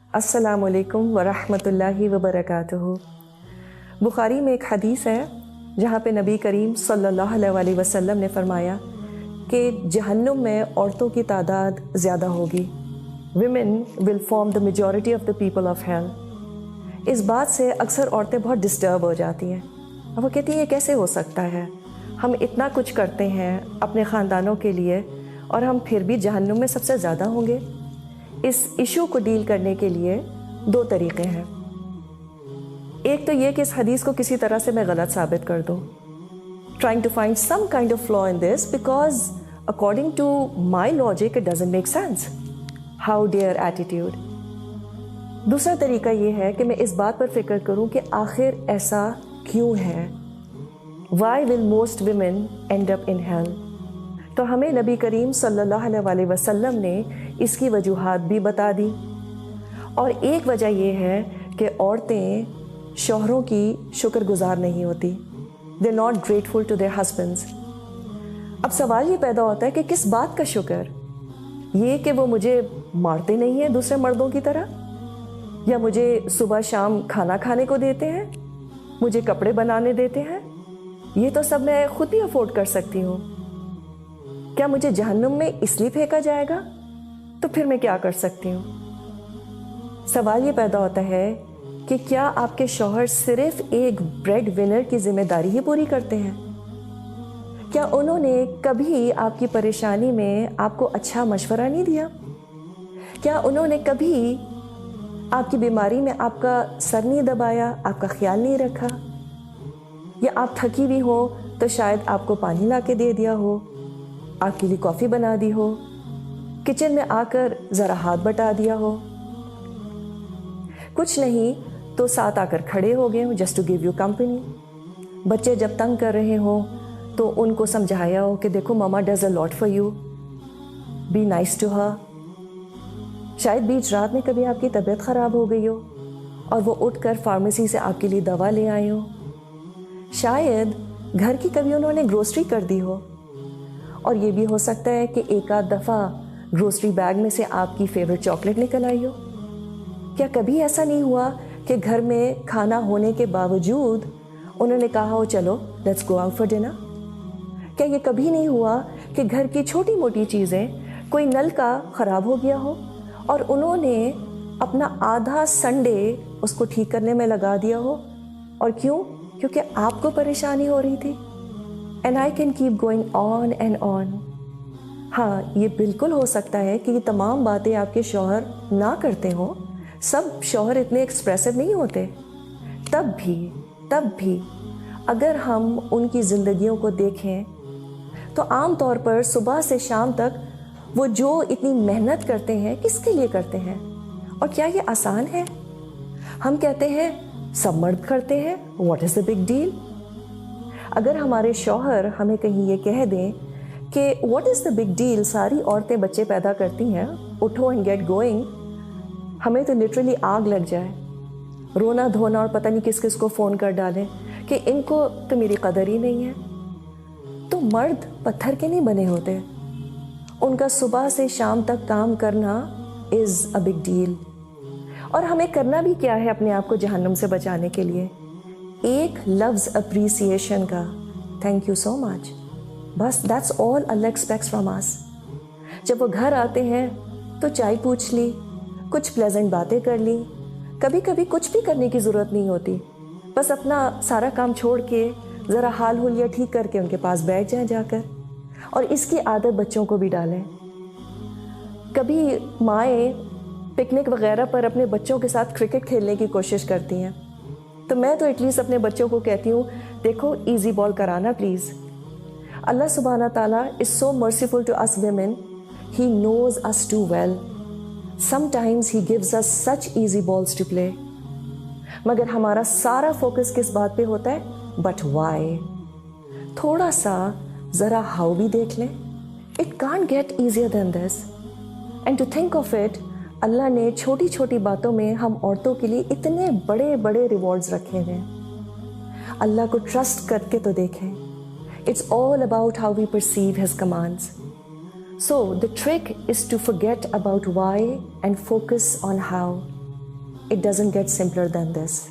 अस्सलाम वालेकुम वरहमतुल्लाहि वबरकातुहू। बुखारी में एक हदीस है जहाँ पे नबी करीम सल्लल्लाहु अलैहि वसल्लम ने फरमाया कि जहन्नुम में औरतों की तादाद ज़्यादा होगी। Women will form the majority of the people of hell. इस बात से अक्सर औरतें बहुत डिस्टर्ब हो जाती हैं और वो कहती हैं ये कैसे हो सकता है, हम इतना कुछ करते हैं अपने ख़ानदानों के लिए और हम फिर भी जहन्नुम में सबसे ज़्यादा होंगे। इस इशू को डील करने के लिए दो तरीक़े हैं। एक तो ये कि इस हदीस को किसी तरह से मैं गलत साबित कर दूँ, trying to find some kind of flaw in this because according to my logic it doesn't make sense. How dare attitude. दूसरा तरीका ये है कि मैं इस बात पर फिक्र करूँ कि आखिर ऐसा क्यों है। Why will most women end up in hell? तो हमें नबी करीम सल्लल्लाहु अलैहि वसल्लम ने इसकी वजूहात भी बता दी और एक वजह यह है कि औरतें शौहरों की शुक्रगुजार नहीं होती। They're not grateful to their husbands. अब सवाल ये पैदा होता है कि किस बात का शुक्र, ये कि वो मुझे मारते नहीं हैं दूसरे मर्दों की तरह, या मुझे सुबह शाम खाना खाने को देते हैं, मुझे कपड़े बनाने देते हैं, ये तो सब मैं खुद भी अफोर्ड कर सकती हूँ। क्या मुझे जहन्नुम में इसलिए फेंका जाएगा? तो फिर मैं क्या कर सकती हूँ। सवाल ये पैदा होता है कि क्या आपके शौहर सिर्फ एक ब्रेड विनर की जिम्मेदारी ही पूरी करते हैं? क्या उन्होंने कभी आपकी परेशानी में आपको अच्छा मशवरा नहीं दिया? क्या उन्होंने कभी आपकी बीमारी में आपका सर नहीं दबाया, आपका ख्याल नहीं रखा? या आप थकी भी हो तो शायद आपको पानी ला के दे दिया हो, आपके लिए कॉफ़ी बना दी हो, किचन में आकर ज़रा हाथ बटा दिया हो, कुछ नहीं तो साथ आकर खड़े हो गए हो just to give you company. बच्चे जब तंग कर रहे हो तो उनको समझाया हो कि देखो mama does a lot for you, be nice to her. शायद बीच रात में कभी आपकी तबीयत ख़राब हो गई हो और वो उठकर फार्मेसी से आपके लिए दवा ले आए हो। शायद घर की कभी उन्होंने ग्रोसरी कर दी हो और ये भी हो सकता है कि एक आध दफ़ा ग्रोसरी बैग में से आपकी फेवरेट चॉकलेट निकल आई हो। क्या कभी ऐसा नहीं हुआ कि घर में खाना होने के बावजूद उन्होंने कहा हो चलो let's go out for dinner? क्या ये कभी नहीं हुआ कि घर की छोटी मोटी चीज़ें, कोई नल का ख़राब हो गया हो और उन्होंने अपना आधा संडे उसको ठीक करने में लगा दिया हो? और क्यों? क्योंकि आपको परेशानी हो रही थी। And I can keep going on and on. हाँ, ये बिल्कुल हो सकता है कि ये तमाम बातें आपके शौहर ना करते हों, सब शौहर इतने एक्सप्रेसिव नहीं होते। तब भी अगर हम उनकी ज़िंदगियों को देखें तो आम तौर पर सुबह से शाम तक वो जो इतनी मेहनत करते हैं किसके लिए करते हैं? और क्या ये आसान है? हम कहते हैं सब मर्द करते हैं, what is the big deal? अगर हमारे शौहर हमें कहीं ये कह दें कि what is the big deal, सारी औरतें बच्चे पैदा करती हैं, उठो एंड गेट गोइंग, हमें तो लिटरली आग लग जाए, रोना धोना और पता नहीं किस किस को फ़ोन कर डालें कि इनको तो मेरी कदर ही नहीं है। तो मर्द पत्थर के नहीं बने होते, उनका सुबह से शाम तक काम करना इज़ अ बिग डील। और हमें करना भी क्या है अपने आप को जहन्नुम से बचाने के लिए? एक लफ्ज़ अप्रिसिएशन का, थैंक यू सो मच, बस that's all Allah aspects from us. जब वो घर आते हैं तो चाय पूछ ली, कुछ प्लेजेंट बातें कर ली, कभी कभी कुछ भी करने की ज़रूरत नहीं होती, बस अपना सारा काम छोड़ के ज़रा हाल हुलिया ठीक करके उनके पास बैठ जाएं जाकर। और इसकी आदत बच्चों को भी डालें। कभी माएँ पिकनिक वगैरह पर अपने बच्चों के साथ क्रिकेट खेलने की कोशिश करती हैं, तो मैं तो एटलीस्ट अपने बच्चों को कहती हूँ देखो इजी बॉल कराना प्लीज़। अल्लाह सुब्हाना ताला is so merciful to us women, he knows us too well. Sometimes he gives us such easy balls to play, मगर हमारा सारा फोकस किस बात पे होता है? But why. थोड़ा सा ज़रा हाउ भी देख लें। It can't get easier than this. And to think of it, Allah ने छोटी छोटी बातों में हम औरतों के लिए इतने बड़े बड़े रिवॉर्ड्स रखे हैं। अल्लाह को ट्रस्ट करके तो देखें। It's all about how we perceive his commands. So the trick is to forget about why and focus on how. It doesn't get simpler than this.